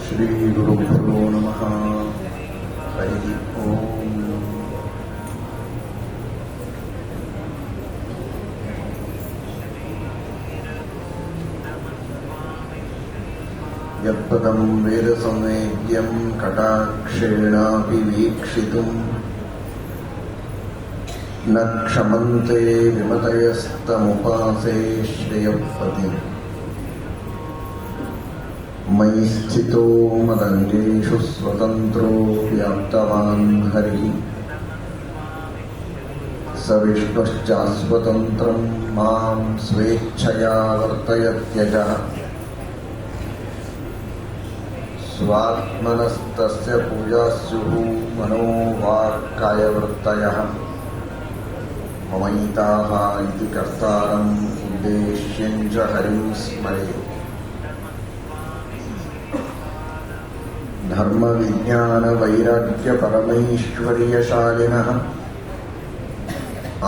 ಶ್ರೀಗುರುಭ್ಯೋ ನಮಃ. ಹರಿ ಓಂ. ಯತ್ಪದಂ ವೇದ ಸಂವೇದ್ಯಂ ಕಟಾಕ್ಷೇಣಾಪಿ ವೀಕ್ಷಿತುಂ ನ ಕ್ಷಮಂತೆ ವಿಮತಯಸ್ತಮುಪಾಸೇ ಶ್ರೇಯಃಪತಿಂ. ಮಯಿ ಸ್ಥಿತೋ ಮದಂಗೇಷು ಸ್ವತಂತ್ರೋ ವ್ಯಾಪ್ತವಾನ್ ಹರಿಃ ಸ ವಿಷ್ಣುಶ್ಚಾಸ್ವತಂತ್ರಂ ಮಾಂ ಸ್ವೇಚ್ಛಯಾ ವರ್ತಯತ್ಯಜಃ. ಸ್ವಾತ್ಮನಸ್ತಸ್ಯ ಪೂಜಾಸ್ಯುಃ ಮನೋ ವಾಕ್ಕಾಯವೃತ್ತಯಃ. ಮಮೈತಾಃ ಇತಿ ಕರ್ತಾರಂ ಉದ್ದೇಶ್ಯಂ ಚ ಹರಿಂ ಸ್ಮರೇತ್. ಧರ್ಮ ವಿಜ್ಞಾನ ವೈರಾಗ್ಯ ಪರಮೈಶ್ವರ್ಯಶಾಲಿನಃ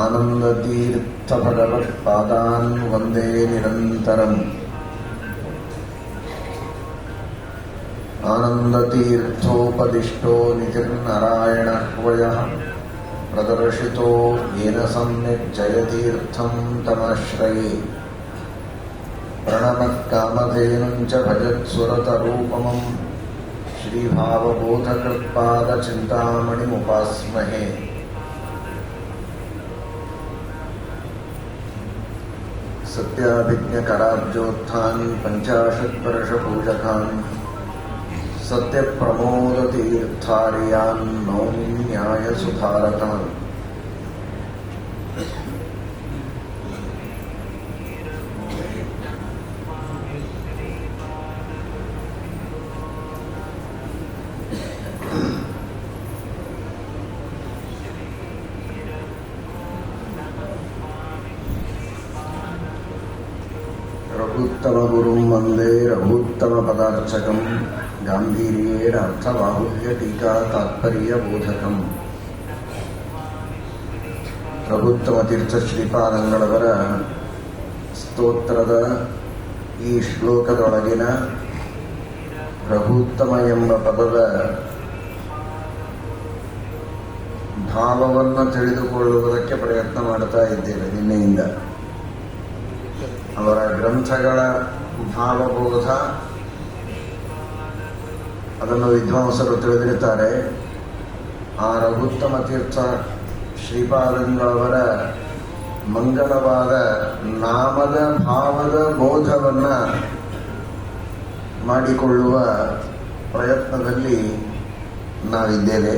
ಆನಂದತೀರ್ಥ ಭಗವತ್ಪಾದಾನ್ ವಂದೇ ನಿರಂತರಂ. ಆನಂದತೀರ್ಥೋಪದಿಷ್ಟೋ ನಿತಿರ್ನಾರಾಯಣಃ ಪ್ರದರ್ಶಿತೋ ಯೇನ ಸಮ್ಯಕ್ ಜಯತೀರ್ಥಂ ತಮಾಶ್ರಯೇ. ಪ್ರಣಮತ್ ಕಾಮಧೇನುಂ ಚ ಭಜತ್ ಸುರತರೂಪಮಂ ಶ್ರೀಭಾವಬೋಧಕೃತ್ಪಾದಚಿಂತಾಮಣಿಮುಪಾಸ್ಮಹೇ. ಸತ್ಯಾಭಿಜ್ಞಕರಾಬ್ಜೋತ್ಥಾನ್ ಪಂಚಾಶದ್ವರ್ಷಪೂಜಕಾನ್ ಸತ್ಯಪ್ರಮೋದತೀರ್ಥಾರ್ಯಾನ್ ನೌಮಿ ನ್ಯಾಯಸುಧಾರತಾನ್. ರಘುತ್ತಮ ಗುರುಂ ವಂದೇ ರಘುತ್ತಮ ಪದಾರ್ಚಕಂ ಗಾಂಭೀರ್ಯೇಣ ಅರ್ಥಬಾಹುಲ್ಯ ಟೀಕಾ ತಾತ್ಪರ್ಯ ಬೋಧಕಂ. ರಘುತ್ತಮ ತೀರ್ಥ ಶ್ರೀಪಾದಂಗಳವರ ಸ್ತೋತ್ರದ ಈ ಶ್ಲೋಕದೊಳಗಿನ ರಘುತ್ತಮ ಎಂಬ ಪದದ ಭಾವವನ್ನು ತಿಳಿದುಕೊಳ್ಳುವುದಕ್ಕೆ ಪ್ರಯತ್ನ ಮಾಡುತ್ತಾ ಇದ್ದೇವೆ ನಿನ್ನೆಯಿಂದ. ಅವರ ಗ್ರಂಥಗಳ ಭಾವಬೋಧ ಅದನ್ನು ವಿದ್ವಾಂಸರು ತಿಳಿದಿರುತ್ತಾರೆ. ಆ ರಘುತ್ತಮ ತೀರ್ಥ ಶ್ರೀಪಾದಂಗಳವರ ಮಂಗಲವಾದ ನಾಮದ ಭಾವದ ಬೋಧವನ್ನು ಮಾಡಿಕೊಳ್ಳುವ ಪ್ರಯತ್ನದಲ್ಲಿ ನಾವಿದ್ದೇವೆ.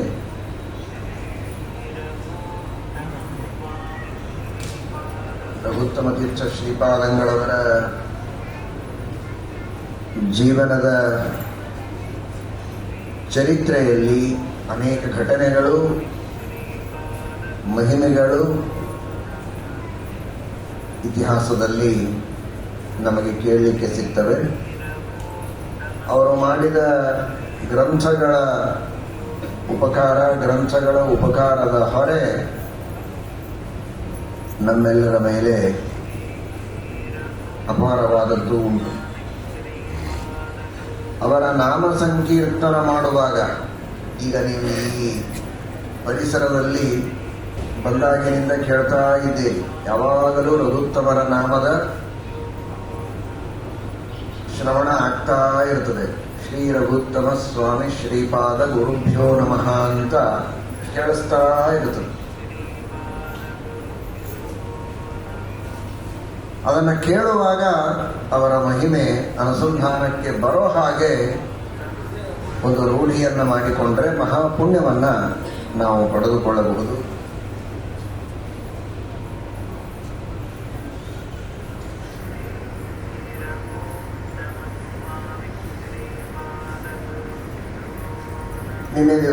ರಘುತ್ತಮ ತೀರ್ಥ ಶ್ರೀಪಾದಂಗಳವರ ಜೀವನದ ಚರಿತ್ರೆಯಲ್ಲಿ ಅನೇಕ ಘಟನೆಗಳು, ಮಹಿಮೆಗಳು ಇತಿಹಾಸದಲ್ಲಿ ನಮಗೆ ಕೇಳಲಿಕ್ಕೆ ಸಿಗ್ತವೆ. ಅವರು ಮಾಡಿದ ಗ್ರಂಥಗಳ ಉಪಕಾರದ ಹೊರೆ ನಮ್ಮೆಲ್ಲರ ಮೇಲೆ ಅಪಾರವಾದದ್ದು ಉಂಟು. ಅವರ ನಾಮ ಸಂಕೀರ್ತನ ಮಾಡುವಾಗ, ಈಗ ನೀವು ಈ ಪರಿಸರದಲ್ಲಿ ಬಂದಾಗಿನಿಂದ ಕೇಳ್ತಾ ಇದ್ದೀರಿ, ಯಾವಾಗಲೂ ರಘುತ್ತಮರ ನಾಮದ ಶ್ರವಣ ಆಗ್ತಾ ಇರ್ತದೆ. ಶ್ರೀ ರಘುತ್ತಮ ಸ್ವಾಮಿ ಶ್ರೀಪಾದ ಗುರುಭ್ಯೋ ನಮಃ ಅಂತ ಕೇಳಿಸ್ತಾ ಇರ್ತದೆ. ಅದನ್ನು ಕೇಳುವಾಗ ಅವರ ಮಹಿಮೆ ಅನುಸಂಧಾನಕ್ಕೆ ಬರೋ ಹಾಗೆ ಒಂದು ರೂಢಿಯನ್ನು ಮಾಡಿಕೊಂಡ್ರೆ ಮಹಾಪುಣ್ಯವನ್ನು ನಾವು ಪಡೆದುಕೊಳ್ಳಬಹುದು. ನಿನ್ನೆ ದಿವಸ